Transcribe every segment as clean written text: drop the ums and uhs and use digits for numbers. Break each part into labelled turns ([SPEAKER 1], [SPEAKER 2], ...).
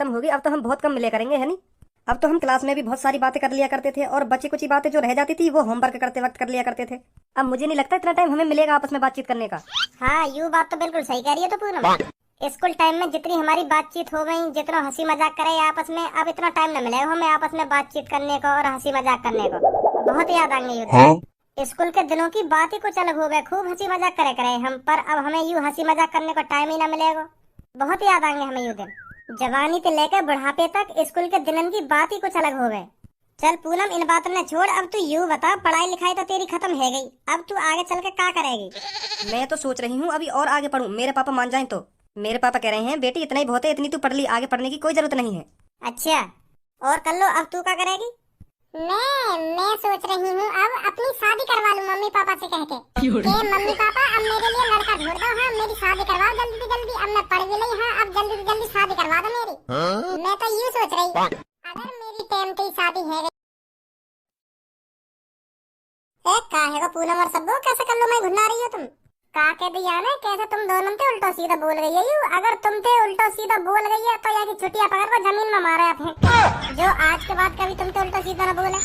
[SPEAKER 1] खत्म होगी, अब तो हम बहुत कम मिले करेंगे, है नहीं? अब तो हम क्लास में भी बहुत सारी बातें कर लिया करते थे और बची कुछ बातें जो रह जाती थी वो होमवर्क करते वक्त कर लिया करते थे। अब मुझे नहीं लगता इतना टाइम हमें मिलेगा आपस में बातचीत करने का।
[SPEAKER 2] हाँ, यू बात तो बिल्कुल सही कह रही है तो पूनम। स्कूल टाइम में जितनी हमारी बातचीत हो गई, जितना हंसी मजाक करे आपस में, अब इतना टाइम न मिलेगा हमें आपस में बातचीत करने को और हंसी मजाक करने को। बहुत याद आएंगे ये दिन। स्कूल के दिनों की बात ही कुछ अलग हो गए, खूब हंसी मजाक करे हम, पर अब हमें यूं हंसी मजाक करने को टाइम ही ना मिलेगा। बहुत याद आएंगे हमें ये दिन। जवानी से लेकर बुढ़ापे तक स्कूल के दिनों की बात ही कुछ अलग हो गए। चल पूनम, इन बातों ने छोड़, अब तू यूं बता, पढ़ाई लिखाई तो तेरी खत्म है गई, अब तू आगे चल के क्या करेगी?
[SPEAKER 1] मैं तो सोच रही हूँ अभी और आगे पढूं, मेरे पापा मान जाएं तो। मेरे पापा कह रहे हैं बेटी इतना ही बहुत है, इतनी तू पढ़ ली, आगे पढ़ने की कोई जरूरत नहीं है।
[SPEAKER 2] अच्छा, और कर लो, अब तू क्या करेगी? मैं सोच रही हूँ अब अपनी शादी करवा लूँ मम्मी पापा से कह के मम्मी पापा अब मेरे लिए लड़का ढूंढ दो, हाँ मेरी शादी करवाओ जल्दी से जल्दी, अब मैं पढ़ भी ली, हाँ अब जल्दी से जल्दी शादी करवा दो मेरी। मैं तो यूँ सोच रही, अगर मेरी टाइम पे शादी है का है पूनम और सबो, कैसे कर लो मैं घुना रही हो तुम? का के दिया ना, कैसे तुम दोनों थे उल्टा सीधा बोल गई है यू। अगर तुम थे उल्टा सीधा बोल गई है तो यार छुट्टियां पकड़ को जमीन में मारा फेंक, जो आज के बाद कभी तुम थे उल्टा सीधा ना बोले,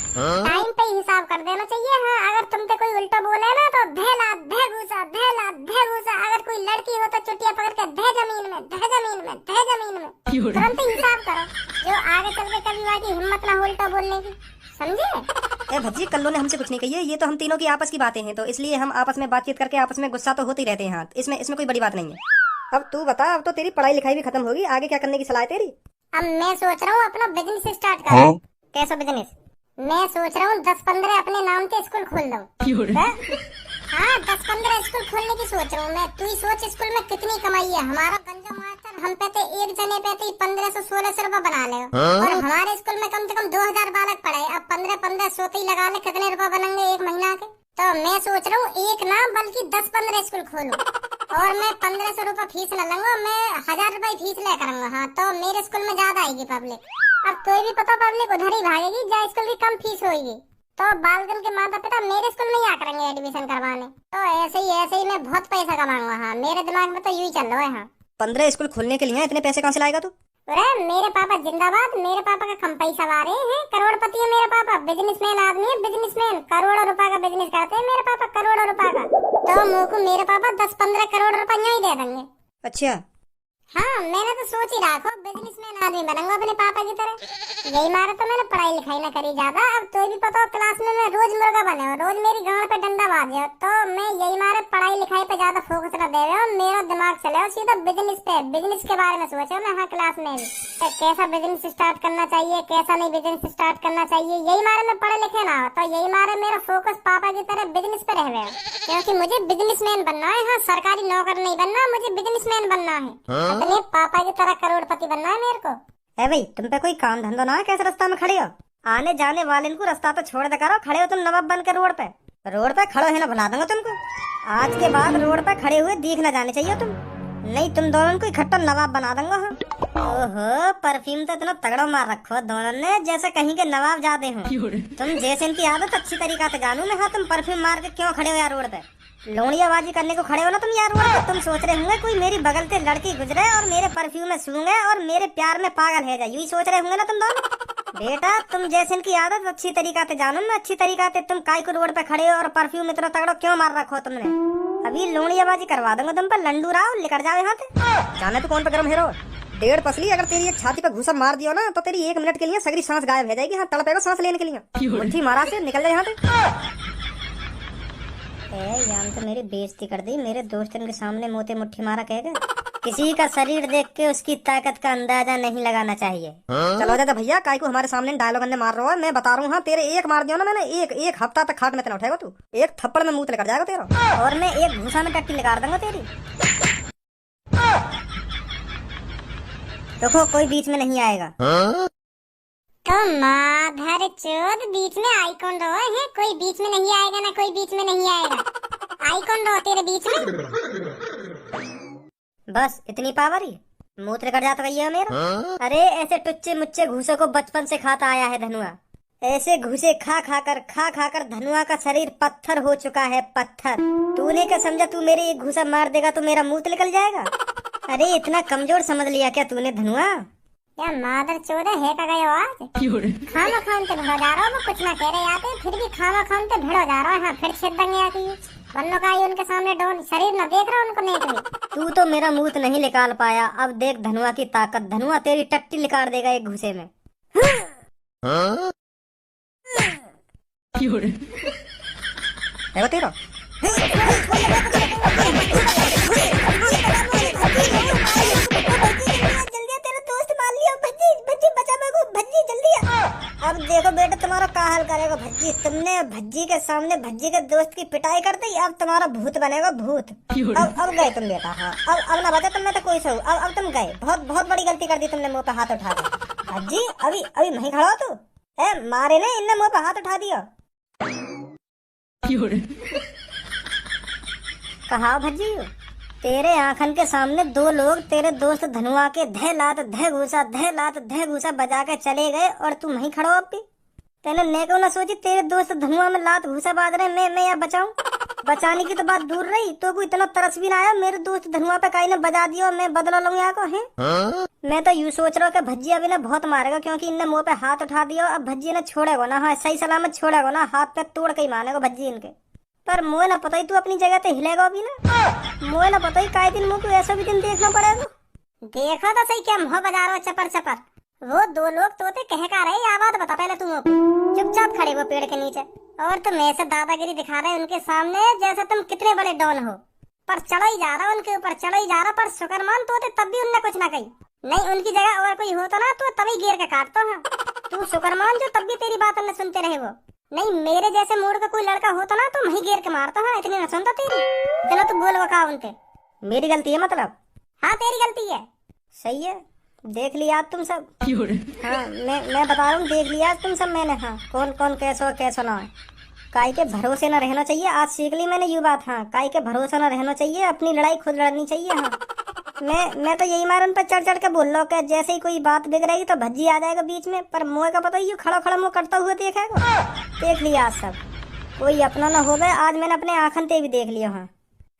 [SPEAKER 2] टाइम पे हिसाब कर देना चाहिए। हाँ, अगर तुम थे कोई उल्टा बोले ना तो धेला धे घुसा, धेला धे घुसा। अगर कोई लड़की हो तो छुट्टियां पकड़ के धे जमीन में, धे जमीन में, धे जमीन में, तुरंत हिसाब करो, जो आगे चल के कभी वाकी हिम्मत ना हो उल्टा बोलने की, समझे?
[SPEAKER 1] ए भज्जी, कल्लो ने हमसे कुछ नहीं कही है, ये तो हम तीनों की आपस की बातें हैं, तो इसलिए हम आपस में बातचीत करके आपस में गुस्सा तो होते ही रहते हैं। हाँ, इसमें कोई बड़ी बात नहीं है। अब तू बता, अब तो तेरी पढ़ाई लिखाई भी खत्म होगी, आगे क्या करने की सलाह है तेरी?
[SPEAKER 2] अब मैं सोच रहा हूँ अपना बिजनेस स्टार्ट करूँ। कैसा बिजनेस? मैं सोच रहा हूँ 10-15 अपने नाम से स्कूल खोल दूँ। हाँ, 10-15 स्कूल खोलने की सोच रहा हूँ मैं। तू ही सोच स्कूल में कितनी कमाई है। हमारा गंजा मास्टर हम पे एक जने पे 1500-1600 रुपए बना ले, और हमारे स्कूल में कम से कम 2000 बालक पढ़े। अब 15-15 ही लगा ले, कितने रुपए बनेंगे एक महीना के? तो मैं सोच रहा हूँ एक ना बल्कि 10-15 स्कूल खोलूं, और मैं 1500 रुपए फीस न लूंगा, मैं 1000 रुपए फीस ले करूंगा। हाँ, तो मेरे स्कूल में ज्यादा आएगी पब्लिक। अब कोई भी पता पब्लिक उधर ही भागेगी जहाँ स्कूल की कम फीस होगी, तो बालगन के माता पिता मेरे स्कूल में ही आ करेंगे एडमिशन करवाने। तो ऐसे ही मैं बहुत पैसा कमाऊंगा। हाँ, मेरे दिमाग में तो यूं ही चल रहा है। हाँ,
[SPEAKER 1] 15 स्कूल खोलने के लिए इतने पैसे कहाँ से लाएगा तू?
[SPEAKER 2] अरे मेरे पापा जिंदाबाद, मेरे पापा का कम पैसा वाले हैं, करोड़पति है मेरे पापा, बिजनेसमैन आदमी है, बिजनेसमैन, करोड़ों रुपए का बिजनेस करते हैं मेरे पापा, करोड़ों रुपए का। तो मुझे को मेरे पापा 10-15 करोड़ रुपए ही दे देंगे।
[SPEAKER 1] अच्छा,
[SPEAKER 2] हाँ, मैंने तो सोच ही रखा बिजनेसमैन आदमी बनूंगा अपने पापा की तरह। यही मारा तो मैंने पढ़ाई लिखाई ना करी ज्यादा। अब तो भी पता हो क्लास में मैं रोज मुर्गा बने, रोज मेरी गांड पे डंडा बाजे, तो मैं यही मारे पढ़ाई लिखाई पे ज्यादा फोकस न दे रहा हूँ। मेरा दिमाग चले सीधा बिजनेस पे, बिजनेस के बारे में सोचा मैं। हाँ, क्लास में भी कैसा बिजनेस स्टार्ट करना चाहिए, कैसा नहीं बिजनेस स्टार्ट करना चाहिए, यही मारे मैं पढ़े लिखे ना हो, तो यही मारे मेरा फोकस पापा की तरह बिजनेस पे रह गया, क्योंकि मुझे बिजनेसमैन बनना है। हाँ, सरकारी नौकर नहीं बनना, मुझे बिजनेसमैन बनना है। अपने पापा की तरह करोड़पति बनना है मेरे को।
[SPEAKER 1] ए भाई, तुम पे कोई काम धंधा ना है? कैसे रास्ता में खड़े हो? आने जाने वाले को रास्ता तो छोड़ दे करो, खड़े हो तुम नवाब बन के रोड पे खड़ो है ना, बुला दूंगा तुमको। आज के बाद रोड पे खड़े हुए दिख ना जाने चाहिए तुम, नहीं तुम दोनों को इकट्ठा नवाब बना दूंगा। हाँ, ओहो, परफ्यूम तो इतना तगड़ा मार रखो दोनों ने, जैसे कहीं के नवाब जाते हो तुम। जैसे इनकी आदत अच्छी तरीका से जानू मैं। हाँ, तुम परफ्यूम मार के क्यों खड़े हो यार रोड पे? लोड़ियाबाजी करने को खड़े हो ना तुम यार रोड पे? तुम सोच रहे होंगे कोई मेरी बगल से लड़की गुजरे और मेरे परफ्यूम में सूंघे और मेरे प्यार में पागल है जाए, यही सोच रहे होंगे ना तुम दोनों। बेटा, तुम जैसे इनकी आदत अच्छी तरीका से जानू मैं, अच्छी तरीका से। तुम काय को रोड पे खड़े हो और परफ्यूम इतना तगड़ा क्यों मार रखो तुमने? अभी लोड़ियाबाजी करवा दूंगा तुम पर, लंडू राव निकल जाओ यहाँ से। जाने तो कौन पे गरम हेरो, 1.5 पसली अगर तेरी एक छाती पे घूसा मार दियो ना तो तेरी 1 मिनट के लिए सगरी सांस गायब हो जाएगी। हाँ, तड़पेगा सांस लेने के लिए। मुट्ठी मारा से निकल जाए यहाँ से। यान तो मेरी बेइज्जती कर दी, मेरे दोस्तों के सामने मोते मुट्ठी मारा कहेगा। किसी का शरीर देख के उसकी ताकत का अंदाजा नहीं लगाना चाहिए। चलो दादा भैया, काय को हमारे सामने डायलॉग अंदर मार रहा है? मैं बता रहा हूँ, हाँ तेरे एक मार दिया ना मैंने, एक हफ्ता तक खाट में तेना उठाएगा तू, एक थप्पड़ में मुंह लेकर जाएगा तेरा, और मैं एक घूसा में टट्टी लगा दूंगा तेरी। देखो कोई बीच में नहीं आएगा।
[SPEAKER 2] तो माधर चोद, बीच में आई कौन रहो है? कोई बीच में नहीं आएगा ना, कोई बीच में नहीं आएगा। आई कौन रहो तेरे बीच में?
[SPEAKER 1] बस इतनी पावर ही मूत्र कर जाता है मेरा। अरे ऐसे टुच्चे मुच्चे घूसों को बचपन से खाता आया है धनुआ। ऐसे घूसे खा खाकर धनुआ का शरीर पत्थर हो चुका है, पत्थर। तूने क्या समझा तू मेरे एक घूसा मार देगा तो मेरा मुंह निकल जाएगा? अरे इतना कमजोर समझ लिया क्या तूने धनुआ?
[SPEAKER 2] या मादर चोदे है का गए हो आज। खामा खान ते भिड़ो जा रहा हो, वो कुछ ना कह रहे आते, फिर भी खामा खान ते भिड़ो जा रहा है। हाँ फिर छेद दंगे आती है बन्नो का उनके सामने डोन शरीर न देख रहा उनको नेक में।
[SPEAKER 1] तू तो मेरा मूत नहीं निकाल पाया, अब देख धनुआ की ताकत। धनुआ तेरी टट्टी निकाल देगा एक घूसे में। देखो तेरा अब देखो बेटा तुम्हारा का हाल करेगा भज्जी। तुमने भज्जी के सामने भज्जी के दोस्त की पिटाई कर दी, अब तुम्हारा भूत बनेगा भूत। अब गए तुम बेटा। हाँ अब ना बचा तुमने तो कोई सो। अब तुम गए, बहुत बहुत बड़ी गलती कर दी तुमने मुंह पे हाथ उठा के। भज्जी अभी अभी नहीं खड़ा हो तू। मारे ने इनने मुंह पे हाथ उठा दिया। कहा भज्जी तेरे आंखन के सामने दो लोग तेरे दोस्त धनुआ के धे लात धे घूसा बजा के चले गए और तू वहीं खड़ो। अब भी तेने नेको ना सोची तेरे दोस्त धनुआ में लात घूसा बाज रहे, मैं या बचाऊं। बचाने की तो बात दूर रही, तो कोई इतना तरस भी ना आया मेरे दोस्त धनुआ पे काई ने बजा दिया और मैं बदला लूं यहाँ को है। मैं तो यूँ सोच रहा हूँ कि भज्जी अभी ने बहुत मारेगा, क्योंकि इनने मुंह पे हाथ उठा दिया। अब भज्जी ने छोड़ेगा ना। हाँ सही सलामत छोड़ेगा ना, हाथ पे तोड़ के ही मारेगा भज्जी इनके। पर मुझे ना पता ही तू अपनी जगह पे हिलेगा अभी ना। मुझे ना पता ही काय दिन मुँह को ऐसा भी दिन देखना पड़ेगा।
[SPEAKER 2] देखो तो सही क्या मुँह बजा रहा हो चपर चपर। वो दो लोग तोते कह का रहे, या बात बता पहले तुम। चुपचाप खड़े हो पेड़ के नीचे और तुम ऐसे दादागिरी दिखा रहे उनके सामने जैसे तुम कितने बड़े डॉन हो। पर चढ़ा ही जा रहा उनके ऊपर, चढ़ा ही जा रहा। पर शुक्र मान तोते तब भी उनने कुछ ना कही। नहीं उनकी जगह और कोई होता ना तो तभी गिर के काटता है। तू शुक्र मान जो तब भी तेरी बात उन्हें सुनते रहे। वो नहीं मेरे जैसे मूड का कोई लड़का होता ना तो वही गिर के मारता है। इतनी न सुनता तेरी। चलो तू बोल वो कहा उनके।
[SPEAKER 1] मेरी गलती है मतलब?
[SPEAKER 2] हाँ तेरी गलती है।
[SPEAKER 1] सही है, देख लिया तुम सब। हाँ मैं बता रहा हूँ, देख लिया तुम सब मैंने। हाँ कौन कौन कैसा ना है। काई के भरोसे न रहना चाहिए, आज सीख ली मैंने ये बात। हाँ काई के भरोसा न रहना चाहिए, अपनी लड़ाई खुद लड़नी चाहिए। हाँ मैं तो यही मार उन पर चढ़ चढ़ के बोल रहा हूँ कि जैसे ही कोई बात बिगड़ेगी तो भज्जी आ जाएगा बीच में। पर मुँह का पता ही खड़ा खड़ा मुँह करता हुआ देखेगा। देख लिया आज सब, कोई अपना न हो गए। आज मैंने अपने आंखन ते भी देख लिया। हाँ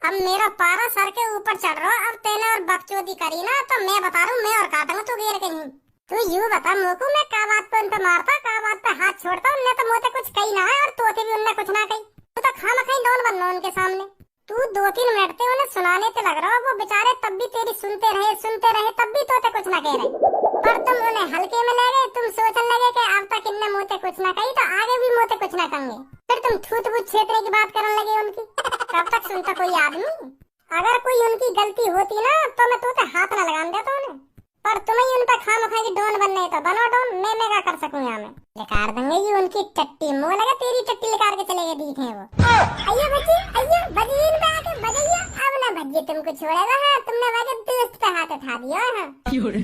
[SPEAKER 2] अब मेरा पारा सर के ऊपर चढ़ रहा। अब तेने और बकचोदी करी ना तो मैं बता रहा हूँ, मैं और काटूंगा तू गिर के नहीं। तू यूँ बता मोकू, मैं का बात पे उन पे मारता, का बात पे हाथ छोड़ता। उनने तो मुझे कुछ कही ना है और तोते भी उनने कुछ ना कही। तू तो खामा खाई डॉन बनना उनके सामने। तू 2-3 मिनट ते उन्हें सुनाने ते लग रहा हो। वो बेचारे तब भी तेरी सुनते रहे तब भी तोते कुछ ना कह रहे। पर तुम उन्हें हल्के में ले गए। तुम सोचने लगे कि अब तक इनने मुँह कुछ ना कही तो आगे भी मुँह कुछ ना कहेंगे। फिर तुम छूत बूत छेतने की बात करने लगे उनकी। कब तक सुनता कोई आदमी? अगर कोई उनकी गलती होती ना तो मैं तोते हाथ न लगान देता उन्हें। पर तुम्हें उन पर खाम खाई डॉन बनने तो बनो डॉन। मैं क्या कर सकूं यहाँ में? लिकार देंगे ये उनकी टट्टी। मुँह लगा तेरी टट्टी लिकार के चले गए दिखे वो। आइयो भज्जी भज्जी इन पे आके बजाइए। अब ना भज्जी तुमको छोड़ेगा। हाँ तुमने वाके दोस्त पे हाथ उठा दिया। हाँ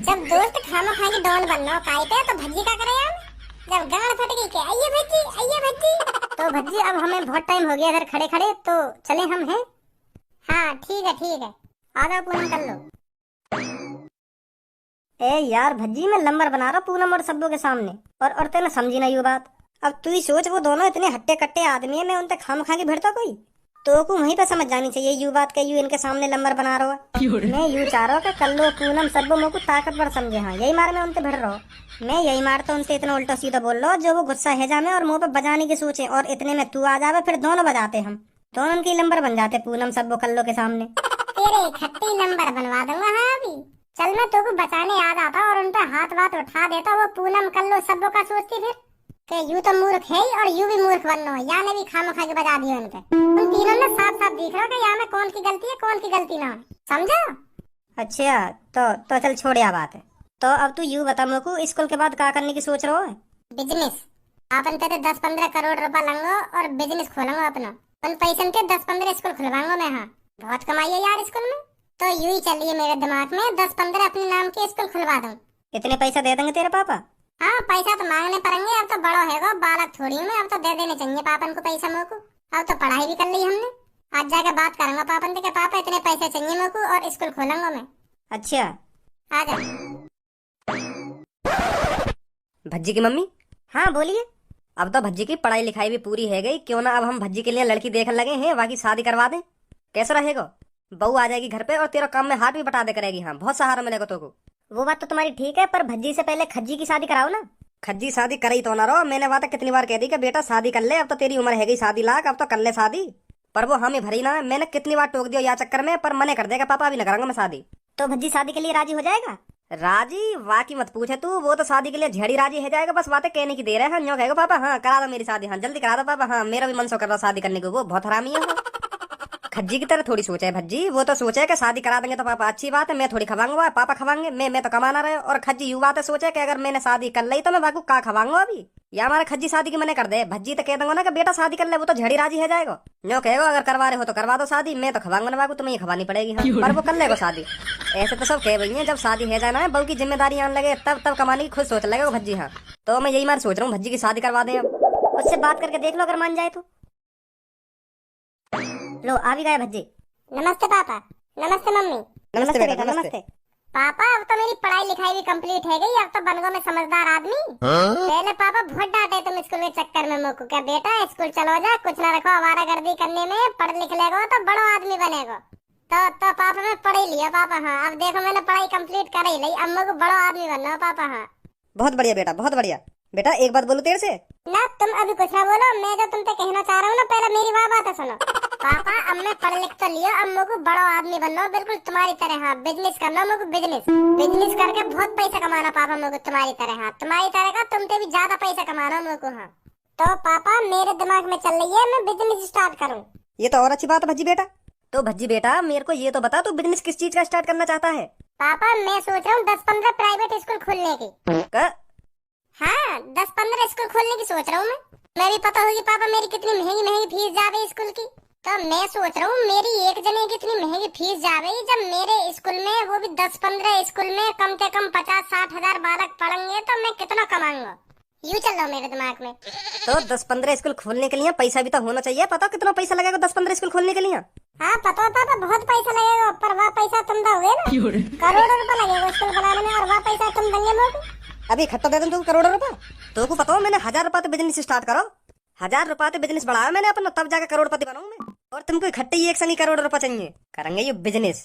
[SPEAKER 2] जब दोस्त खाम खाई डॉन बनना काई पे तो भज्जी क्या करे यार? जब गाड़ फट गई के आइए भज्जी।
[SPEAKER 1] तो भज्जी अब हमें बहुत टाइम हो गया इधर खड़े खड़े, तो चले हम हैं।
[SPEAKER 2] हाँ ठीक है
[SPEAKER 1] आधा पूनम कर लो। ए यार भज्जी मैं नंबर बना रहा पूनम और सब्बों के सामने, और तेने समझी ना ये बात। अब तू ही सोच, वो दोनों इतने हट्टे कट्टे आदमी है, मैं उनसे खाम खा के भिड़ता कोई तो को वहीं पे समझ जानी चाहिए यू बात के यू इनके सामने नंबर बना रहा है। मैं यू चाह रहा हूँ कि कल्लो पूनम सब्बो मोको ताकतवर समझे। हाँ यही मार मैं उनसे भिड़ रहा हूँ। मैं यही मारता उनसे इतना उल्टा सीधा बोल रहा हूँ जो वो गुस्सा है जामे और मुँह पे बजाने की सोचे, और इतने में तू आ जावे फिर दोनों बजाते। हम दोनों की नंबर बन जाते पूनम सब्बो कल्लो के सामने।
[SPEAKER 2] तेरे खट्टी नंबर बनवा दूंगा। हाँ अभी चल मैं तुमको बचाने आ जाता और उन पे हाथ वाथ उठा देता। वो पूनम कल्लो सब्बो का सोचती फिर कि यू तो मूर्ख है और यू भी मूर्ख बनना है। याने भी खाम खा के बजा दिया उनपे। तुम तीनों ने साफ साफ दिख रहा हो कि यहाँ में कौन की गलती है कौन की गलती ना है। समझा?
[SPEAKER 1] अच्छा तो चल छोड़ या बात है। तो अब तू यू बता मेरे को, स्कूल के बाद क्या करने की सोच रहा है?
[SPEAKER 2] बिजनेस। अपन तेरे 10-15 करोड़ रुपया लूंगा और बिजनेस खोलूंगा अपना। उन पैसे के 10-15 स्कूल खुलवाऊंगा मैं। हाँ बहुत कमाई है यार स्कूल में। तो यूं ही चलिए मेरे दिमाग में 10-15 अपने नाम के स्कूल खुलवा दूं।
[SPEAKER 1] इतने पैसा दे देंगे तेरे पापा?
[SPEAKER 2] हाँ पैसा तो मांगने पड़ेंगे। अब तो बड़ा हैगा, बालक थोड़ी हूँ मैं। अब तो दे देने चाहिए पापन को पैसा मेरे को। अब तो पढ़ाई भी कर ली हमने। आज जाके बात करूंगा पापन से कि पापा इतने पैसे चाहिए मेरे को और स्कूल खोलूंगा मैं।
[SPEAKER 1] अच्छा
[SPEAKER 2] आ जा।
[SPEAKER 1] भज्जी की मम्मी। हाँ बोलिए। अब तो भज्जी की पढ़ाई लिखाई भी पूरी है गई, क्यों ना अब हम भज्जी के लिए लड़की देखने लगे हैं, बाकी शादी करवा दें। कैसा रहेगा? बहू आ जाएगी घर पे और तेरा काम में हाथ भी बटा दे करेगी। हाँ बहुत सहारा मिलेगा तो को। वो बात तो तुम्हारी ठीक है, पर भज्जी से पहले खज्जी की शादी कराओ ना।
[SPEAKER 3] खज्जी शादी करी तो ना रहो, मैंने बात कितनी बार कह दी कि बेटा शादी कर ले, अब तो तेरी उम्र है गई शादी लाख, अब तो कर ले शादी। पर वो हमें भरी ना, मैंने कितनी बार टोक दिया या चक्कर में, पर मने कर देगा पापा अभी न करूंगा मैं शादी।
[SPEAKER 1] तो भज्जी शादी के लिए राजी हो जाएगा?
[SPEAKER 3] राजी वाकी मत पूछे तू, वो तो शादी के लिए झड़ी राजी हो जाएगा, बस बातें कहने की देर है। हाँ न्यो कहेगा पापा हाँ करा दो मेरी शादी, हाँ जल्दी करा दो पापा, हाँ मेरा भी मन सो कर रहा शादी करने को, वो बहुत हरामी है वो। खज्जी की तरह थोड़ी सोचा है भज्जी, वो तो सोचा है कि शादी करा देंगे तो पापा अच्छी बात है, मैं थोड़ी खवाऊंगा, पापा खवाएंगे, मैं तो कमाना रहे। और खज्जी यू बात है सोचा है कि अगर मैंने शादी कर ली तो मैं बाकू का खवाऊंगा अभी, या हमारा खज्जी शादी की मने कर दे। भज्जी तो कह दूंगा ना कि बेटा शादी कर ले, वो तो झड़ी राजी है जाएगा। न्यो कहेगा अगर करवा रहे हो तो करवा दो शादी, मैं तो खवाऊंगा ना बाकू, तुम्हें खवानी पड़ेगी। हाँ पर वो कर लेगा शादी। ऐसे तो सब कह रही है, जब शादी है जाना है बहू की जिम्मेदारी आने लगे तब तब कमाने की खुद सोच लगेगा भज्जी। हाँ तो मैं यही मार सोच रहा हूँ भज्जी की शादी करवा दें अब।
[SPEAKER 1] उससे बात करके देख लो, अगर मान जाए तो। लो आ भी गए भज्जी।
[SPEAKER 2] नमस्ते पापा। नमस्ते मम्मी।
[SPEAKER 3] नमस्ते बेटा नमस्ते।
[SPEAKER 2] पापा अब तो मेरी पढ़ाई लिखाई भी कंप्लीट है गई, अब तो बन गो मैं समझदार आदमी। पहले पापा बहुत डांटे तुम स्कूल के चक्कर में मुझको, क्या बेटा स्कूल चलो जा, कुछ ना रखो आवारागर्दी करने में, पढ़ लिख लेगो तो बड़ो आदमी बनेगो। तो पापा मैं पढ़ ही लिया पापा। हाँ अब देखो मैंने पढ़ाई कंप्लीट कर ही ली, अब मुझको बड़ो आदमी बनना है पापा। हाँ
[SPEAKER 3] बहुत बढ़िया बेटा बहुत बढ़िया। बेटा एक बात बोलूं तेरे से?
[SPEAKER 2] ना तुम अभी कुछ ना बोलो, मैं जो तुमसे कहना चाह रहा हूँ ना पहले मेरी बात है सुनो। पापा अब मैं पढ़ लिख तो लिया, अब मुझको बड़ा आदमी बनना हो बिल्कुल तुम्हारी तरह। हाँ बिजनेस करना मुझको, बिजनेस करके बहुत पैसा कमाना पापा मुझको तुम्हारी तरह। हाँ तुम्हारी तरह का तुमसे भी ज्यादा पैसा कमाना मुझको। हाँ तो पापा मेरे दिमाग में चल रही है मैं बिजनेस स्टार्ट करूँ।
[SPEAKER 3] ये तो और अच्छी बात है भज्जी बेटा। तो भज्जी बेटा मेरे को ये तो बता, तू बिजनेस किस चीज का स्टार्ट करना चाहता है?
[SPEAKER 2] पापा मैं सोच रहा हूँ 10-15 प्राइवेट स्कूल खोलने की। हाँ 10-15 स्कूल खोलने की सोच रहा हूँ मैं भी पता होगी पापा मेरी कितनी महंगी फीस जावे स्कूल की। तो मैं सोच रहा हूँ मेरी एक जने की इतनी महंगी फीस जावे, जब मेरे स्कूल में वो भी 10-15 स्कूल में कम से कम 50-60 हजार बालक पढ़ेंगे तो मैं कितना कमाऊंगा, यूँ चल रहा मेरे दिमाग में।
[SPEAKER 3] तो 10-15 स्कूल खोलने के लिए पैसा भी तो होना चाहिए, पता कितना पैसा लगेगा 10-15 स्कूल खोलने के लिए?
[SPEAKER 2] हाँ पता पापा बहुत पैसा लगेगा, पर वह पैसा तुम दोगे ना, करोड़ों रुपए लगेगा स्कूल बनाने में, और वह पैसा तुम देंगे मुझको।
[SPEAKER 3] अभी इकट्ठा दे दूं करोड़ों रुपए? तो को पता हो मैंने 1000 रुपए बिजनेस स्टार्ट करो, 1000 रुपए बिजनेस बढ़ाया मैंने अपना, तब जाकर करोड़पति बनाऊं मैं। और तुमको इकट्ठे ही एक संग करोड़ रुपए चाहिए, करेंगे ये बिजनेस।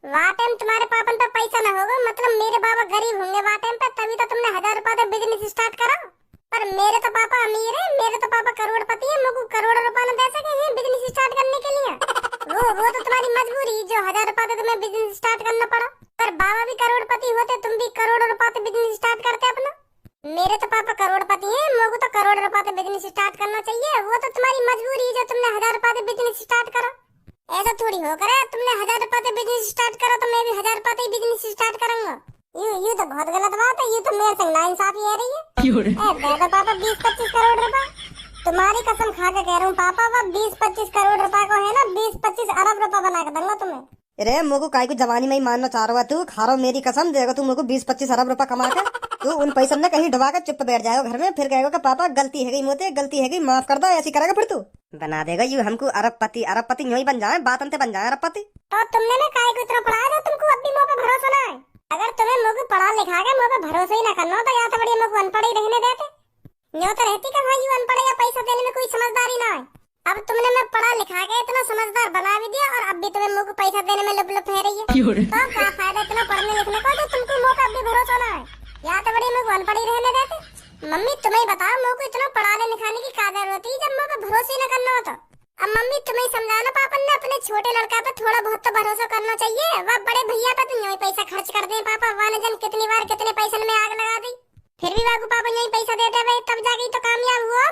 [SPEAKER 2] वहाँ टाइम तुम्हारे पापा पे पैसा न होगा, मतलब मेरे बाबा गरीब होंगे वहाँ टाइम पे, तभी तो तुमने 1000 रुपए बिजनेस स्टार्ट करा। पर मेरे तो पापा अमीर है, मेरे तो पापा करोड़पति है, मुझको करोड़ रुपए न दे सके हैं बिजनेस स्टार्ट करने के लिए। वो तो तुम्हारी मजबूरी जो 1000 रुपए तुम्हें बिजनेस स्टार्ट करना पड़ा। पर बाबा भी करोड़पति होते, तुम भी करोड़ रुपए बिजनेस स्टार्ट करते अपना। मेरे तो पापा करोड़पति हैं, मुझको तो करोड़ रुपए बिजनेस स्टार्ट करना चाहिए। वो तो तुम्हारी मजबूरी जो तुमने 1000 रुपए बिजनेस स्टार्ट करा। ऐसा थोड़ी हो करे तुमने 1000 रुपए बिजनेस स्टार्ट करा तो मैं भी 1000 रुपए बिजनेस स्टार्ट करूंगा। ये तो बहुत गलत बात है, ये तो मेरे संग नाइंसाफी है रही है। दे दो पापा 20-25 करोड़ रुपए, तुम्हारी कसम खा के कह रहा हूँ पापा, वो 20-25 करोड़ रुपए को है ना 20-25 अरब रुपए बना के दूंगा तुम्हें।
[SPEAKER 3] अरे मुझको काय को जवानी में ही मानना चाह रहा है तू, खा रहा मेरी कसम देगा तू मुझको 20-25 अरब रुपए कमा के, तू उन पैसों में कहीं डुबा कर चुप बैठ जाएगा घर में, फिर कहेगा कि पापा गलती है गई मोते, गलती है गई माफ कर दो, ऐसी करेगा फिर तू बना देगा यू हमको अरबपति यूं ही बन जाए, बात अंते बन जाए अरबपति।
[SPEAKER 2] तो तुमने ना काय को इतना पढ़ाया था, तुमको अपनी मुँह पे भरोसा ना है। अगर तुम्हें मुझे पढ़ा लिखा के मुँह पे भरोसा ही ना करना तो या तो बढ़िया मुझको अनपढ़ ही रहने देते, न्यों तो रहती कि हाँ यू अनपढ़ या पैसा देने में कोई समझदारी ना है। अब तुमने मैं पढ़ा लिखा के इतना समझदार बना भी दिया, और अब भी तुम्हें मुझको पैसा देने में लुप है रही है। तो क्या फायदा इतना पढ़ने लिखने को जो तुमको मुँह पे अब भी भरोसा ना है, या तो बड़ी मुझको अनपढ़ ही रहने देते। मम्मी तुम्हें बताओ मुझको इतना पढ़ाने लिखाने की क्या जरूरत है जब मुँह पे भरोसा ही न करना होता। अब मम्मी तुम्हें समझाना पापा ने अपने छोटे लड़का पे थोड़ा बहुत तो भरोसा करना चाहिए, वह बड़े भैया पे तो यही पैसा खर्च कर दे पापा, वाने जन कितनी बार कितने पैसे में आग लगा दी, फिर भी वाकू पापा यही पैसा देते हुए तब जाके तो कामयाब हुआ।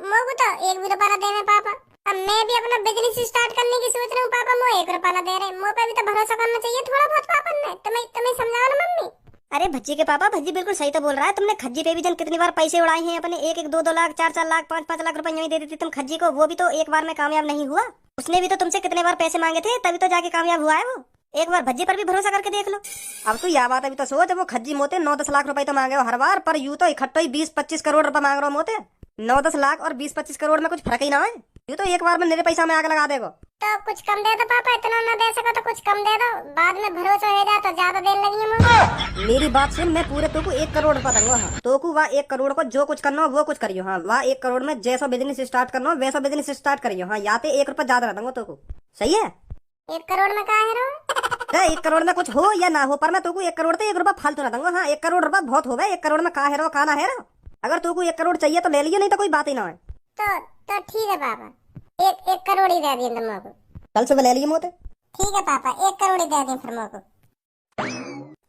[SPEAKER 2] मोगू तो एक भी रुपया दे में पापा। अब मैं भी अपना बिजनेस स्टार्ट करने की सोच रहा हूँ पापा, मुझे 1 रुपया न दे रहे, मुँह पे भी तो भरोसा करना चाहिए थोड़ा बहुत पापा ने, तुम्हें समझाओ ना मम्मी।
[SPEAKER 1] अरे भज्जी के पापा, भज्जी बिल्कुल सही तो बोल रहा है, तुमने खज्जी पे भी जन कितनी बार पैसे उड़ाए हैं अपने, 1-1, 2-2 लाख, 4-4 लाख, 5-5 लाख रुपए यूं ही दे देती तुम खज्जी को, वो भी तो एक बार में कामयाब नहीं हुआ। उसने भी तो तुमसे कितने बार पैसे मांगे थे, तभी तो जाके कामयाब हुआ है वो। एक बार भज्जी पर भी भरोसा करके देख लो।
[SPEAKER 3] अब तो यह बात अभी तो सोच, वो खज्जी मोते 9-10 लाख रुपए तो मांगे हो हर बार, पर यूं तो इकट्ठा ही 20-25 करोड़ रुपए मांग रहा मोते। 9-10 लाख और 20-25 करोड़ में कुछ फर्क ही ना है, यूं तो एक बार में मेरे पैसा में आग लगा देगा।
[SPEAKER 2] तो कुछ कम दे दो पापा, इतना न दे सको तो कुछ कम दे दो, बाद में भरोसा हो जाए तो ज्यादा देने लगी मुझे।
[SPEAKER 3] मेरी बात सुन, मैं पूरे तो को 1 करोड़ रुपया दूंगा। हाँ तो को वहाँ 1 करोड़ को जो कुछ करना हो वो कुछ करियो। हाँ वहाँ 1 करोड़ में जैसा बिजनेस स्टार्ट करना हो वैसा बिजनेस स्टार्ट करियो। हाँ या तो 1 रुपया ज्यादा दूंगा तो को, सही है?
[SPEAKER 2] 1 करोड़ में क्या है रो?
[SPEAKER 3] 1 करोड़ में कुछ हो या ना हो, पर मैं तुमको 1 करोड़ तो 1 रुपया फालतू ना दूंगा। हाँ 1 करोड़ रुपया बहुत हो गए, 1 करोड़ में का है रो का ना है रो। अगर तुमको 1 करोड़ चाहिए तो ले लियो, नहीं तो कोई बात ही ना है।
[SPEAKER 2] तो ठीक है पापा, एक करोड़ ही दे दिए तुम को।
[SPEAKER 3] कल सुबह ले लियो मोते।
[SPEAKER 2] ठीक है पापा, 1 करोड़ ही दे दिए फिर मोको।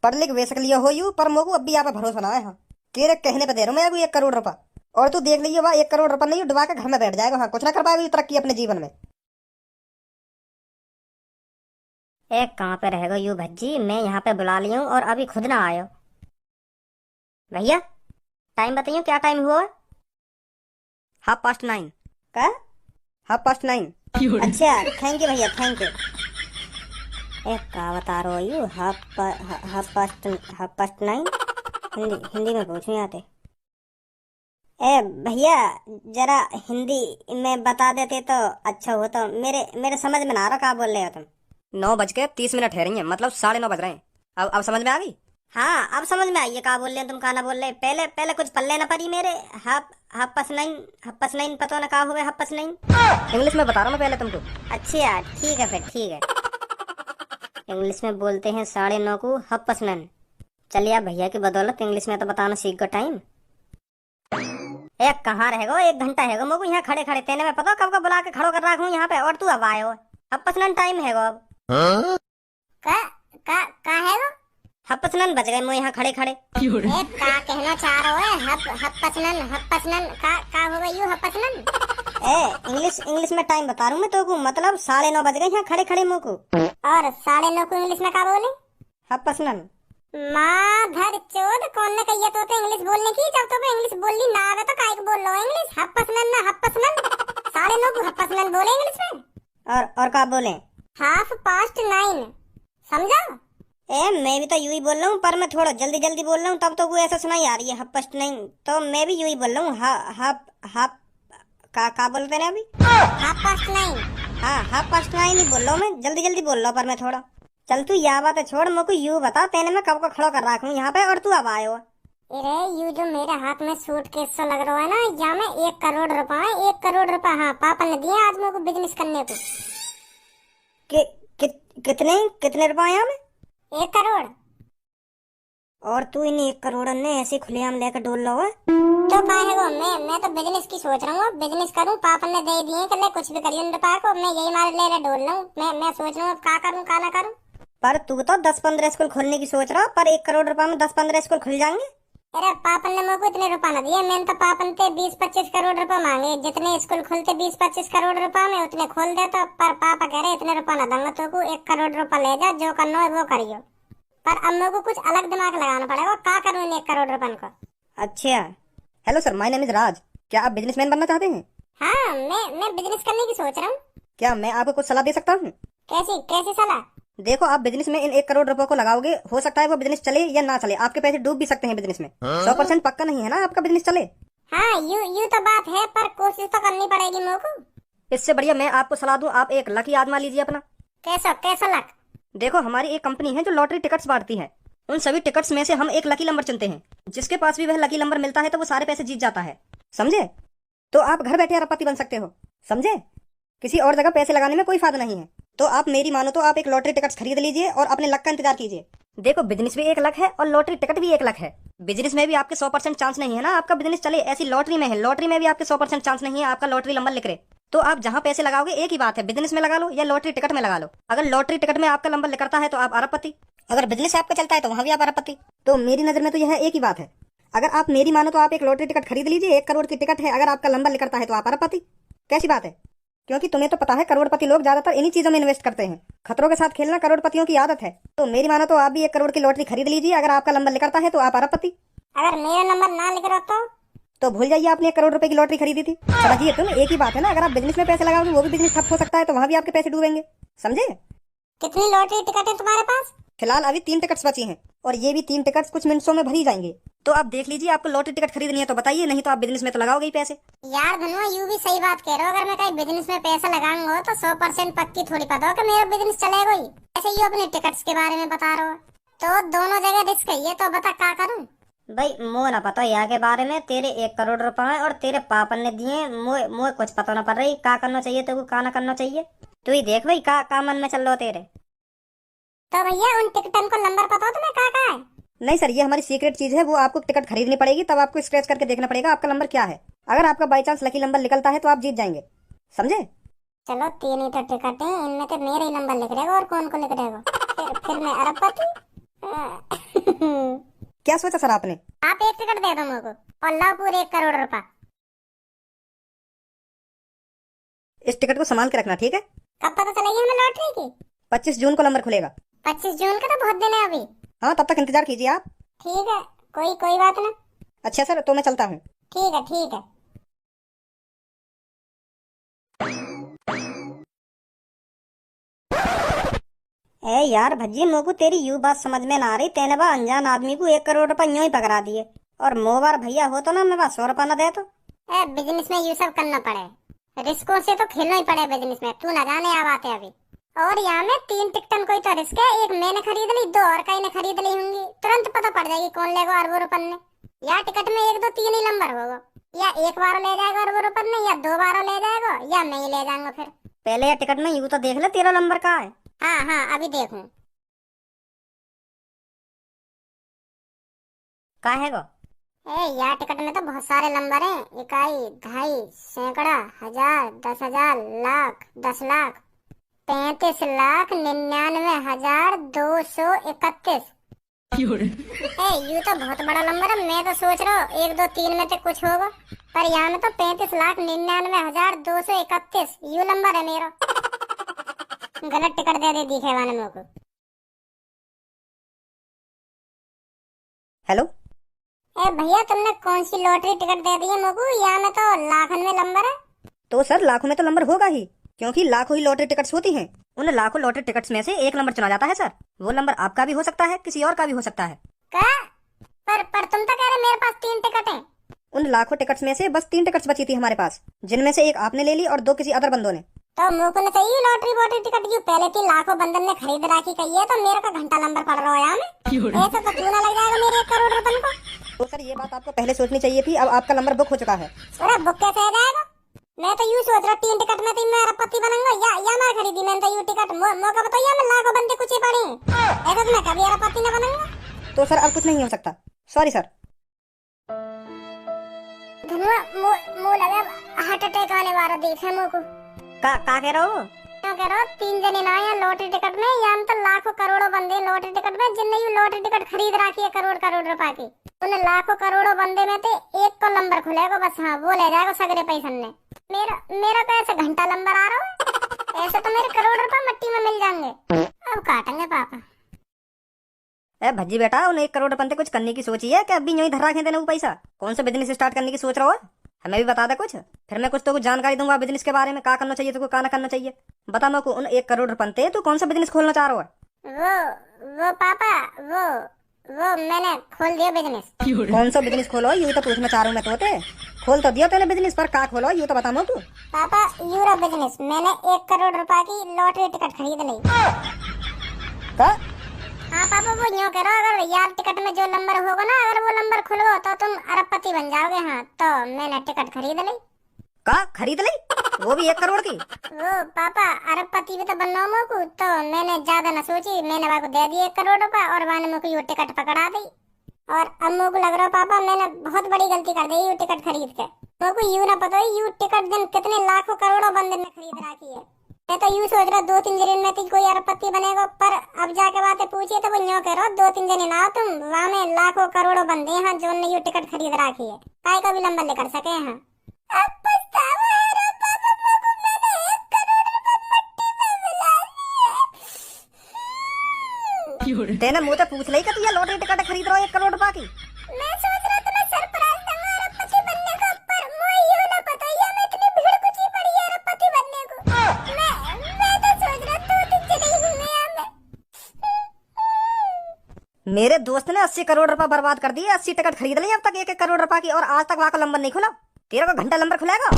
[SPEAKER 3] पढ़ लिख बेसक लियो हो यू, पर मोको अब भी यहाँ पे भरोसा ना है। हाँ केरे कहने पे दे रहा हूँ मैं 1 करोड़ रुपया, और तू देख लियो वह 1 करोड़ रुपया नहीं डुबा के घर में बैठ जाएगा। हाँ कुछ ना कर पाएगी तरक्की अपने जीवन में।
[SPEAKER 1] एक कहाँ पे रहेगा यू भज्जी, मैं यहाँ पे बुला ली हूँ और अभी खुद ना आयो। भैया टाइम बताइयो, क्या टाइम हुआ है?
[SPEAKER 3] 9:30।
[SPEAKER 1] क्या?
[SPEAKER 3] 9:30।
[SPEAKER 1] अच्छा थैंक यू भैया, थैंक यू। एक का बता रहा यू, हाफ पास्ट 9। हिंदी में पूछूं आते। ए भैया जरा हिंदी में बता देते तो अच्छा हो। तो मेरे समझ में ना आ रहा क्या बोल रहे हो तुम।
[SPEAKER 3] 9:30 ठहरी है, मतलब 9:30 बज रहे हैं। अब समझ में आ गई?
[SPEAKER 1] हाँ अब समझ में आई है क्या बोल रहे हो तुम, क्या ना बोल रहे। पहले कुछ पल्ले ना पड़ी मेरे। हाफ पास्ट 9 पता ना क्या हुआ हाफ पास्ट 9।
[SPEAKER 3] इंग्लिश में बता रहा हूँ मैं पहले तुमको।
[SPEAKER 1] अच्छा ठीक है फिर, ठीक है। इंग्लिश में बोलते हैं 9:30 को हाफ पास्ट 9। चलिए आप भैया की बदौलत इंग्लिश में तो बताना सीख गो टाइम। एक कहाँ रहेगा, 1 घंटा है मोको यहाँ खड़े खड़े। तेने में पता कब का बुला के खड़ो कर रखा हूँ यहाँ पे, और तू अब आए हो। हाफ पास्ट 9 टाइम है अब।
[SPEAKER 2] का है वो?
[SPEAKER 1] हाफ पास्ट 9 बज गए मैं यहाँ खड़े खड़े।
[SPEAKER 2] का कहना चाह रहे हो? हप्पसनन का होगा यू हप्पसनन?
[SPEAKER 1] इंग्लिश में टाइम बता रहा हूँ मैं तो को, मतलब 9:30 बज गए यहाँ खड़े खड़े मोको।
[SPEAKER 2] और 9:30 को इंग्लिश में का बोले?
[SPEAKER 1] Half past 9।
[SPEAKER 2] माधर चोद, कौन ने कहिया तो इंग्लिश बोलने की? जब तो इंग्लिश बोलनी ना आवे तो काहे को बोल रहे हो इंग्लिश? हप्पसनन ना हप्पसनन, 9:30 को हप्पसनन बोले इंग्लिश में।
[SPEAKER 1] और क्या बोले?
[SPEAKER 2] हाफ पास्ट 9, समझा?
[SPEAKER 1] मैं भी तो यूं ही बोल रहा हूँ, पर मैं थोड़ा जल्दी जल्दी बोल रहा हूँ तब तो वो ऐसा सुनाई आ रही है हाफ पास्ट 9। तो मैं भी यूं ही बोल रहा हूँ। हाफ का बोलते हैं अभी?
[SPEAKER 2] Half past 9।
[SPEAKER 1] हाँ हाफ पास्ट 9 ही बोल रहा हूँ मैं, जल्दी जल्दी बोल रहा हूँ पर मैं थोड़ा। चल तू यह बात छोड़, मेरे को यूं बता तेने मैं कब को खड़ा कर रखा हूँ यहाँ पे और तू अब आए हो।
[SPEAKER 2] अरे यू जो मेरे हाथ में सूटकेस सा लग रहा है ना, यहाँ में 1 करोड़ रुपए है। 1 करोड़ रुपए हाँ पापा ने दिए आज मेरे को बिजनेस करने को।
[SPEAKER 1] कितने रुपए यहाँ में?
[SPEAKER 2] 1 करोड़।
[SPEAKER 1] और तू इन 1 करोड़ ने ऐसे खुलेआम लेकर डोल रहा है?
[SPEAKER 2] तो काहे को मैं तो बिजनेस की सोच रहा हूँ, बिजनेस करूँ। पापा ने दे दिए कि ले कुछ भी करिए रुपए को, मैं यही मार ले डोल रहा हूँ। मैं सोच रहा हूँ क्या करूँ क्या ना करूँ।
[SPEAKER 1] पर तू तो 10-15 स्कूल खोलने की सोच रहा, पर 1 करोड़ रुपए में 10-15 स्कूल खुल जाएंगे?
[SPEAKER 2] अरे पापा ने मेरे को इतने रुपए ना दिए, मैंने तो पापा ने 20-25 करोड़ रुपए मांगे। जितने स्कूल खुलते 20-25 करोड़ रुपए में उतने खोल दे। तो पर पापा कह रहे इतने रुपए ना दूंगा तो को, 1 करोड़ रुपए ले जा, जो करना है वो करियो। पर अब मेरे को कुछ अलग दिमाग लगाना पड़ेगा, क्या करूँ इन 1 करोड़ रुपए को।
[SPEAKER 1] अच्छा
[SPEAKER 3] hello sir, my name is Raj. क्या आप बिजनेसमैन बनना चाहते हैं?
[SPEAKER 2] हाँ मैं बिजनेस करने की सोच रहा हूँ।
[SPEAKER 3] क्या मैं आपको कुछ सलाह दे सकता हूँ?
[SPEAKER 2] कैसी सलाह?
[SPEAKER 3] देखो आप बिजनेस में इन 1 करोड़ रुपए को लगाओगे, हो सकता है वो बिजनेस चले या ना चले, आपके पैसे डूब भी सकते हैं बिजनेस में। 100% पक्का नहीं है ना आपका बिजनेस चले।
[SPEAKER 2] हाँ यू तो बात है, पर कोशिश तो करनी पड़ेगी मेरे को।
[SPEAKER 3] इससे बढ़िया मैं आपको सलाह दूं, आप एक लकी आजमा लीजिए अपना।
[SPEAKER 2] कैसा लक?
[SPEAKER 3] देखो हमारी एक कंपनी है जो लॉटरी टिकट्स बांटती है। उन सभी टिकट्स में से हम एक लकी नंबर चुनते हैं, जिसके पास भी वह लकी नंबर मिलता है तो वो सारे पैसे जीत जाता है, समझे? तो आप घर बैठे अरबपति बन सकते हो, समझे? किसी और जगह पैसे लगाने में कोई फायदा नहीं है। तो आप मेरी मानो तो आप एक लॉटरी टिकट खरीद लीजिए और अपने लक का इंतजार कीजिए। देखो बिजनेस भी एक लक है और लॉटरी टिकट भी एक लक है। बिजनेस में भी आपके 100% चांस नहीं है ना आपका बिजनेस चले, ऐसी लॉटरी में है, लॉटरी में भी आपके 100% चांस नहीं है आपका लॉटरी नंबर लिख रहे। तो आप जहाँ पैसे लगाओगे एक ही बात है, बिजनेस में लगा लो या लॉटरी टिकट में लगा लो। अगर लॉटरी टिकट में आपका नंबर लिखता है तो आप अरबपति, अगर बिजनेस आपका चलता है तो वहाँ भी आप अरबपति। तो मेरी नजर में तो यह एक ही बात है। अगर आप मेरी मानो तो आप एक लॉटरी टिकट खरीद लीजिए, 1 करोड़ की टिकट है, अगर आपका नंबर लिखता है तो आप अरबपति। कैसी बात है? क्योंकि तुम्हें तो पता है करोड़पति लोग ज्यादातर इन्हीं चीजों में इन्वेस्ट करते हैं। खतरों के साथ खेलना करोड़पतियों की आदत है। तो मेरी मानो तो आप भी 1 करोड़ की लॉटरी खरीद लीजिए, अगर आपका नंबर लिखता है तो आप अरबपति।
[SPEAKER 2] अगर मेरा नंबर ना लिख रहा
[SPEAKER 3] तो भूल जाइए आपने 1 करोड़ रुपए की लॉटरी खरीदी थी। समझिए तुम, एक ही बात है ना। अगर आप बिजनेस में पैसे लगाओगे वो भी बिजनेस ठप हो सकता है, तो वहाँ भी आपके पैसे डूबेंगे, समझे?
[SPEAKER 2] कितनी लॉटरी टिकट है तुम्हारे पास?
[SPEAKER 3] फिलहाल अभी 3 टिकट्स बची हैं और ये भी 3 टिकट्स कुछ मिनटों में भरी जाएंगे। तो आप देख लीजिए, आपको लॉटरी टिकट खरीदनी है तो बताइए, नहीं तो आप बिजनेस में तो लगाओगे ही पैसे।
[SPEAKER 2] यार धनुआ यू भी सही बात कह रहे हो। अगर मैं कहीं बिजनेस में पैसा लगाऊंगा तो 100% पक्की थोड़ी पता हो कि मेरा बिजनेस चलेगा ही। ऐसे ही अपने टिकट्स के बारे में बता रहे हो, तो दोनों जगह रिस्क है। तो बता क्या करूँ?
[SPEAKER 1] भाई मोह ना पता यहाँ के बारे में। तेरे 1 करोड़ रुपए है और तेरे पापा ने दिए, मोह कुछ पता ना पड़ रही क्या करना चाहिए तो क्या ना करना चाहिए। तू ही देख भाई क्या मन में चल रहा तेरे।
[SPEAKER 2] तो भैया उन टिकटन को नंबर पता हो तुम्हें कहाँ है?
[SPEAKER 3] नहीं सर, ये हमारी सीक्रेट चीज है। वो आपको टिकट खरीदनी पड़ेगी, तब आपको स्क्रैच करके देखना पड़ेगा आपका नंबर क्या है। अगर आपका बाई चांस लकी नंबर निकलता है तो आप जीत जाएंगे, समझे?
[SPEAKER 2] चलो 3 ही तो टिकट है, इनमें तो मेरा ही नंबर लिख रहेगा और कौन को लिख रहेगा? फिर मैं अरबपति।
[SPEAKER 3] क्या सोचा सर आपने?
[SPEAKER 2] आप एक टिकट दे दो मुझको और लाओ पूरे 1 करोड़ रुपया।
[SPEAKER 3] इस टिकट को संभाल के रखना, ठीक है?
[SPEAKER 2] कब पता चलेगी हमें लॉटरी की?
[SPEAKER 3] 25 जून को नंबर खुलेगा।
[SPEAKER 2] 25 जून का तो बहुत दिन है अभी।
[SPEAKER 3] हाँ, तब तक इंतजार कीजिए आप।
[SPEAKER 2] ठीक है, कोई बात ना।
[SPEAKER 3] अच्छा सर, तो मैं चलता हूँ।
[SPEAKER 2] ठीक है।
[SPEAKER 1] ए यार भज्जी, मोको तेरी यू बात समझ में ना आ रही। तेने बा अनजान आदमी को 1 करोड़ रुपए यूं ही पकड़ा दिए, और मोबार भैया हो तो ना मेरे पास 100 रुपया न दे तो।
[SPEAKER 2] बिजनेस में ये सब करना पड़े, रिस्कों से तो खेलना ही पड़े बिजनेस में। तू ना जाने आ बातें अभी। और यहाँ में 3 टिकटन कोई तो रिस्क है। एक मैंने खरीद ली, 2 और कहीं ने खरीद ली होंगी। तुरंत पता पड़ जाएगी कौन लेगा अरबों रुपन ने। या टिकट में 1 2 3 ही नंबर होगा, या एक बार ले जाएगा अरबों रुपन ने, या 2 बार ले जाएगा, या मैं ही ले जाऊंगा। फिर
[SPEAKER 1] पहले ये टिकट में यूं तो देख ले तेरा नंबर कहाँ है।
[SPEAKER 2] हाँ अभी देखूं।
[SPEAKER 1] कहाँ है गो?
[SPEAKER 2] यार टिकट में तो बहुत सारे नंबर हैं। 1 2 सैकड़ा, 1000, 10,000, लाख, 10 लाख, 35,99,231। ये तो बहुत बड़ा नंबर है। मैं तो सोच रहा हूँ 1 2 3 में से कुछ होगा, पर यहाँ में तो 35,99,231 यू नंबर है मेरा। गलत टिकट दे दे दिखे वाले मेरे को।
[SPEAKER 3] हेलो
[SPEAKER 2] भैया, तुमने कौन सी लॉटरी टिकट दे दी है मेरे को? यहाँ में तो लाखन में नंबर है।
[SPEAKER 3] तो सर, लाखों में तो नंबर होगा ही, क्योंकि लाखों ही लॉटरी टिकट्स होती हैं। उन लाखों लॉटरी टिकट्स में से एक नंबर चुना जाता है सर। वो नंबर आपका भी हो सकता है, किसी और का भी हो सकता है।
[SPEAKER 2] क्या? पर तुम तो कह रहे मेरे पास 3 टिकट हैं।
[SPEAKER 3] उन लाखों टिकट्स में से बस 3 टिकट्स बची थी हमारे पास, जिनमें से एक आपने ले ली और 2 किसी अदर बंदों ने।
[SPEAKER 2] तो मुझको न चाहिए लॉटरी टिकट। जो पहले 3 लाखों बंदन ने खरीद रखी कही है, तो मेरे का घंटा नंबर पड़ रहा है यहाँ में। ऐसा तो क्यों ना लग जाएगा मेरे 1 करोड़ रुपए को?
[SPEAKER 3] तो सर, ये बात आपको पहले सोचनी चाहिए थी। अब आपका नंबर बुक हो चुका है।
[SPEAKER 2] अरे बुक कैसे हो जाएगा? मैं तो यूं सोच रहा 3 टिकट में तो मैं अरबपति बनूंगा। या मैं खरीदी मैंने तो यू टिकट। मौका बताइए, मैं लाखों बंदे कुछ ही पड़े। ऐसा तो मैं कभी अरबपति न बनूंगा।
[SPEAKER 3] तो सर, अब कुछ नहीं हो सकता। Sorry sir.
[SPEAKER 2] धनुआ मुंह लगा हार्ट अटैक आने वाला देखे मुझको।
[SPEAKER 1] का कह रहा हो?
[SPEAKER 2] क्या कह रहा हो? 3 जने ना या लॉटरी टिकट में, या तो लाखों करोड़ों बंदे लॉटरी टिकट में, जिनने ये लॉटरी टिकट खरीद रखी है करोड़ रुपए की। उन लाखों करोड़ों बंदे में से एक को नंबर खुलेगा बस। हाँ, वो ले जाएगा सगरे पैसे ने। मेरा तो ऐसे घंटा नंबर आ रहा है। ऐसे तो मेरे करोड़ रुपए मिट्टी में मिल जाएंगे। अब काटेंगे पापा।
[SPEAKER 3] ए भज्जी बेटा, उन 1 करोड़ रुपए से कुछ करने की सोची है कि अभी यूं ही धर रखे देने वो पैसा? कौन सा बिजनेस स्टार्ट करने की सोच रहा हो? हमें भी बता दे कुछ, फिर मैं कुछ जानकारी दूंगा बिजनेस के बारे में। क्या करना चाहिए तो क्या ना करना चाहिए। बता मेरे को, उन 1 करोड़ रुपए से तू कौन सा बिजनेस खोलना चाह रहा है?
[SPEAKER 2] वो पापा, वो मैंने खोल दिया बिजनेस।
[SPEAKER 3] कौन सा बिजनेस खोलो यूं तो पूछना चाह रहा हूँ मैं। तोते खोल तो दिया तेने बिजनेस, पर क्या खोलो यूं तो बता मेरे को।
[SPEAKER 2] पापा यूरो बिजनेस। मैंने 1 करोड़ रुपए की लॉटरी टिकट खरीद ली।
[SPEAKER 3] का?
[SPEAKER 2] हाँ पापा, वो यूँ करो, अगर यार टिकट में जो नंबर होगा ना, अगर वो नंबर खुलवा तो तुम अरबपति बन जाओगे। हाँ, तो मैंने टिकट खरीद ली।
[SPEAKER 3] का खरीद ली? वो भी 1 करोड़ की?
[SPEAKER 2] वो पापा, अरबपति भी तो बनना हो मेरे को, तो मैंने ज्यादा न सोची, मैंने वाको दे दिए 1 करोड़ रुपए और वाने मेरे को ये टिकट पकड़ा दी। और अब मेरे को लग रहा पापा मैंने बहुत बड़ी गलती कर दी ये टिकट खरीद के। मेरे को यूँ ना पता यू टिकट दिन कितने लाखों करोड़ों बंदे ने खरीद रखी है। मैं तो यूँ सोच रहा 2-3 जने में तो कोई अरबपति बनेगा, पर अब जाके बातें पूछिए तो वो यूँ कह रहा 2-3 जने ना तुम, वहाँ में लाखों करोड़ों बंदे हैं जो ने ये टिकट खरीद रखी है। काय का भी नंबर लेकर सके हैं। अब पछतावा है रे पापा, मेरे को मैंने 1 करोड़ रुपए मिट्टी में मिला दिए।
[SPEAKER 3] तेने मुँह से पूछ ली कि तू ये लॉटरी टिकट खरीद रहा है 1 करोड़ रुपए की?
[SPEAKER 2] मैं सोच रहा तुम्हें सरप्राइज दूंगा अरबपति बनने का, पर मुझे यूँ ना पता है मैं इतनी भीड़ कुछ ही पड़ी है अरबपति बनने को। मैं तो सोच रहा 2-3 जने ही होंगे यहाँ में।
[SPEAKER 3] मेरे दोस्त ने 80 करोड़ रुपए बर्बाद कर दिए। 80 टिकट खरीद ली अब तक 1 करोड़ रुपए की, और आज तक वहाँ का नंबर नहीं खुला। तेरा को घंटा नंबर खुलेगा?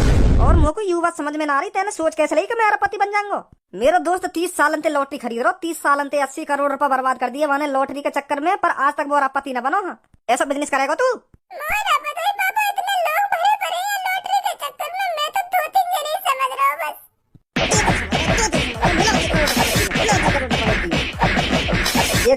[SPEAKER 3] और मुझको यू बात समझ में ना आ रही, तेने सोच कैसे ली कि मैं अरबपति बन जाऊंगा? मेरा दोस्त 30 साल से लॉटरी खरीद रहा, 30 साल से 80 करोड़ रुपए बर्बाद कर दिए मैंने लॉटरी के चक्कर में, पर आज तक वो अरबपति न बनो। हाँ, ऐसा बिजनेस करेगा तू?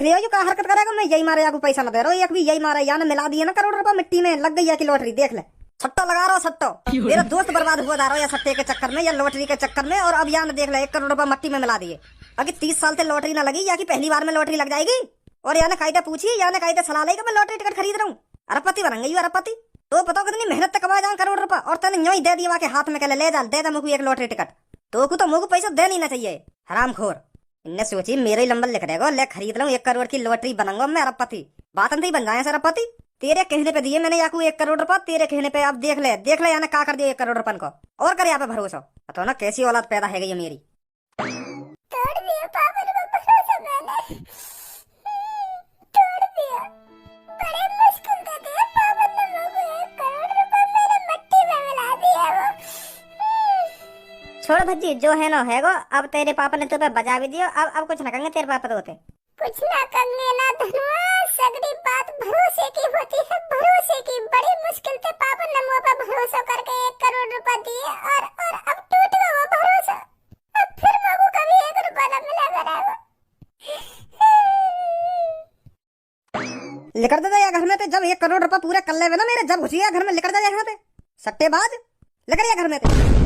[SPEAKER 1] लियो जो का हरकत करेगा, मैं यही मारे को पैसा न दे रहा हूँ, एक भी यही मारे या ना मिला दिया ना करोड़ रुपया मिट्टी में लग गई है कि लॉटरी देख ले। सट्टा लगा रहा हूँ सट्टो, मेरा दोस्त बर्बाद हुआ जा रहा है या सट्टे के चक्कर में या लॉटरी के चक्कर में, और अब यहाँ देख ले 1 करोड़ रुपया मिट्टी में मिला दिए। अगर 30 साल से लॉटरी ना लगी या कि पहली बार में लॉटरी लग जाएगी। और या कायदा पूछी या कायदा सलाह लेगा मैं लॉटरी टिकट खरीद रहा हूँ, अरबपति बन गई अरबपति। तो बताओ कितनी मेहनत तक कमा जाऊँ करोड़ रुपया, और तेने यूं ही दे दिया के हाथ में, ले जा दे दे मुझको 1 लॉटरी टिकट। तो मुझको पैसा दे नहीं ना चाहिए, हरामखोर। इनने सोची मेरे ही नंबर लिख देगा, ले खरीद लूं 1 करोड़ की लॉटरी, बनाऊंगा मैं अरबपति। बात नहीं बन जाए अरबपति, तेरे कहने पे दिए मैंने याकू 1 करोड़ रुपया, तेरे कहने पे। अब देख ले याने का कर दिया 1 करोड़ रुपये को, और कर यहाँ पे भरोसा। तो ना कैसी औलाद पैदा है गई मेरी।
[SPEAKER 2] तोड़ दिया पापा ने भरोसा मैंने, तोड़ दिया। बड़े मुश्किल से दिया पापा ने मुझे 1 करोड़ रुपया, मेरे मिट्टी में मिला दिया वो।
[SPEAKER 1] छोड़ भज्जी, जो है ना है गो। अब तेरे पापा ने तुम्हें बजा भी दियो, अब कुछ न कहेंगे तेरे पापा तो होते।
[SPEAKER 2] कुछ ना करेंगे ना धनुआ, सगरी बात भरोसे की होती है, भरोसे की। बड़ी मुश्किल से पापा ने मुझ पर भरोसा करके 1 करोड़ रुपया दिए, और अब टूट गया वो भरोसा। अब फिर मुझको कभी 1 रुपया न मिला करेगा।
[SPEAKER 1] लिखर दे या घर में, जब 1 करोड़ रुपया पूरे कर ले ना मेरे, जब घुसिया घर में लिखर दे यहाँ पे सट्टेबाज। लिखर घर में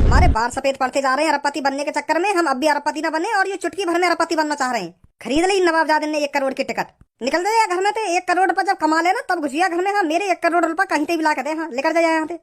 [SPEAKER 1] हमारे बाल सफेद पड़ते जा रहे हैं अरबपति बनने के चक्कर में, हम अब भी अरबपति न बने, और ये चुटकी भर में अरबपति बनना चाह रहे हैं। खरीद ली नवाबजादे ने 1 करोड़ की टिकट, निकल जाए घर में। 1 करोड़ रुपया जब कमा लेना तब घुसिया घर में। हाँ मेरे 1 करोड़ रुपया कहीं पे भी ला के दे, हाँ लेकर जाए यहाँ पे।